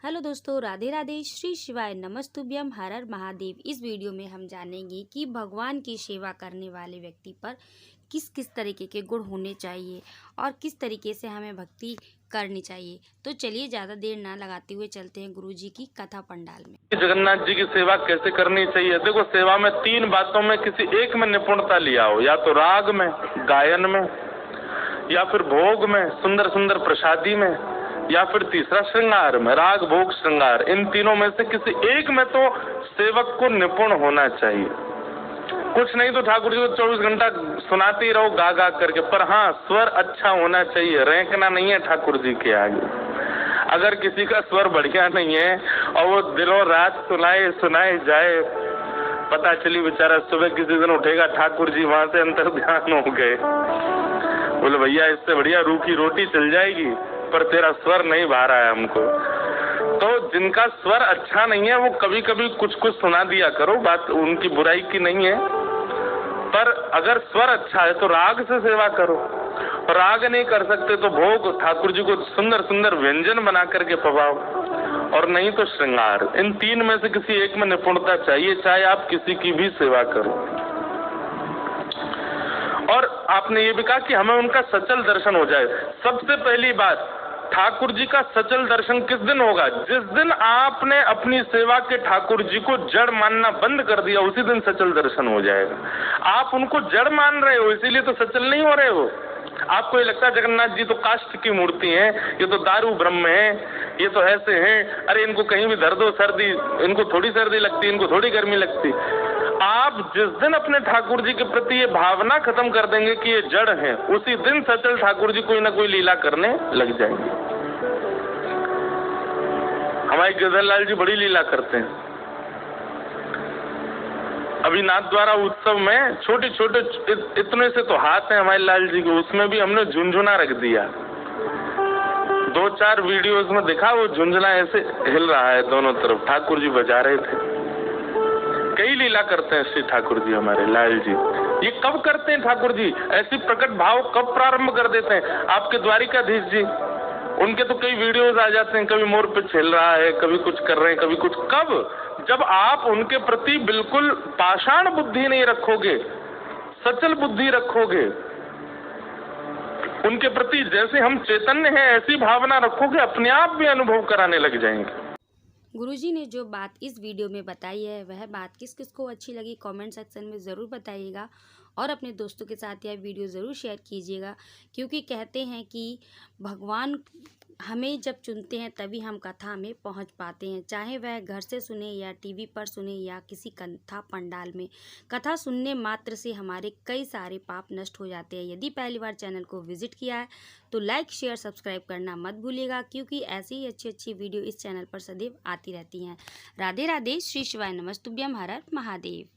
Hello दोस्तों, राधे राधे, श्री शिवाय नमस्तुभ्यम, हर हर महादेव। इस वीडियो में हम जानेंगे कि भगवान की सेवा करने वाले व्यक्ति पर किस किस तरीके के गुण होने चाहिए और किस तरीके से हमें भक्ति करनी चाहिए। तो चलिए ज़्यादा देर ना लगाते हुए चलते हैं गुरु जी की कथा पंडाल में। जगन्नाथ जी की सेवा कैसे करनी चाहिए। देखो, सेवा में तीन बातों में किसी एक में निपुणता लिया हो, या तो राग में, गायन में, या फिर भोग में, सुंदर सुंदर प्रसादी में, या फिर तीसरा श्रृंगार में। राग, भोग, श्रृंगार, इन तीनों में से किसी एक में तो सेवक को निपुण होना चाहिए। कुछ नहीं तो ठाकुर जी को 24 घंटा सुनाते ही रहो गा गा करके, पर हाँ, स्वर अच्छा होना चाहिए। रैंकना नहीं है ठाकुर जी के आगे। अगर किसी का स्वर बढ़िया नहीं है और वो दिनों रात सुनाए जाए, पता चली बेचारा सुबह किसी दिन उठेगा, ठाकुर जी वहां से अंतर ध्यान हो गए, बोले भैया इससे बढ़िया रूखी रोटी चल जाएगी, पर तेरा स्वर नहीं भा रहा है हमको। तो जिनका स्वर अच्छा नहीं है वो कभी कभी कुछ कुछ सुना दिया करो, बात उनकी बुराई की नहीं है। पर अगर स्वर अच्छा है तो राग से सेवा करो। राग नहीं कर सकते तो भोग, ठाकुर जी को सुंदर सुंदर व्यंजन बना करके पवाओ, और नहीं तो श्रृंगार। इन तीन में से किसी एक में निपुणता चाहिए, चाहे आप किसी की भी सेवा करो। और आपने ये भी कहा कि हमें उनका सचल दर्शन हो जाए। सबसे पहली बात, ठाकुर जी का सचल दर्शन किस दिन होगा? जिस दिन आपने अपनी सेवा के ठाकुर जी को जड़ मानना बंद कर दिया, उसी दिन सचल दर्शन हो जाएगा। आप उनको जड़ मान रहे हो, इसीलिए तो सचल नहीं हो रहे हो। आपको ये लगता है जगन्नाथ जी तो काष्ठ की मूर्ति है, ये तो दारू ब्रह्म है, ये तो ऐसे हैं, अरे इनको कहीं भी धर दो सर्दी, इनको थोड़ी सर्दी लगती, इनको थोड़ी गर्मी लगती। आप जिस दिन अपने ठाकुर जी के प्रति ये भावना खत्म कर देंगे कि ये जड़ है, उसी दिन सचल ठाकुर जी कोई ना कोई लीला करने लग जाएंगे। हमारे गजरलाल जी बड़ी लीला करते हैं। अभी नाथ द्वारा उत्सव में छोटे छोटे इतने से तो हाथ हैं हमारे लाल जी के, उसमें भी हमने झुंझुना रख दिया। 2-4 वीडियोस में दिखा, वो झुंझुना ऐसे हिल रहा है दोनों तरफ, ठाकुर जी बजा रहे थे। कई लीला करते हैं श्री ठाकुर जी हमारे लाल जी। ये कब करते हैं ठाकुर जी? ऐसी प्रकट भाव कब प्रारंभ कर देते हैं? आपके द्वारिकाधीश जी, उनके तो कई वीडियोस आ जाते हैं, कभी मोर पे खेल रहा है, कभी कुछ कर रहे हैं, कभी कुछ। कब? जब आप उनके प्रति बिल्कुल पाषाण बुद्धि नहीं रखोगे, सचल बुद्धि रखोगे, उनके प्रति जैसे हम चैतन्य हैं ऐसी भावना रखोगे, अपने आप भी अनुभव कराने लग जाएंगे। गुरुजी ने जो बात इस वीडियो में बताई है, वह बात किस किस को अच्छी लगी कमेंट सेक्शन में ज़रूर बताइएगा, और अपने दोस्तों के साथ यह वीडियो ज़रूर शेयर कीजिएगा। क्योंकि कहते हैं कि भगवान हमें जब चुनते हैं तभी हम कथा में पहुंच पाते हैं, चाहे वह घर से सुने या टीवी पर सुने या किसी कथा पंडाल में। कथा सुनने मात्र से हमारे कई सारे पाप नष्ट हो जाते हैं। यदि पहली बार चैनल को विजिट किया है तो लाइक, शेयर, सब्सक्राइब करना मत भूलिएगा, क्योंकि ऐसी ही अच्छी अच्छी वीडियो इस चैनल पर सदैव आती रहती हैं। राधे राधे, श्री शिवाय नमस्तुभ्यम, हर हर महादेव।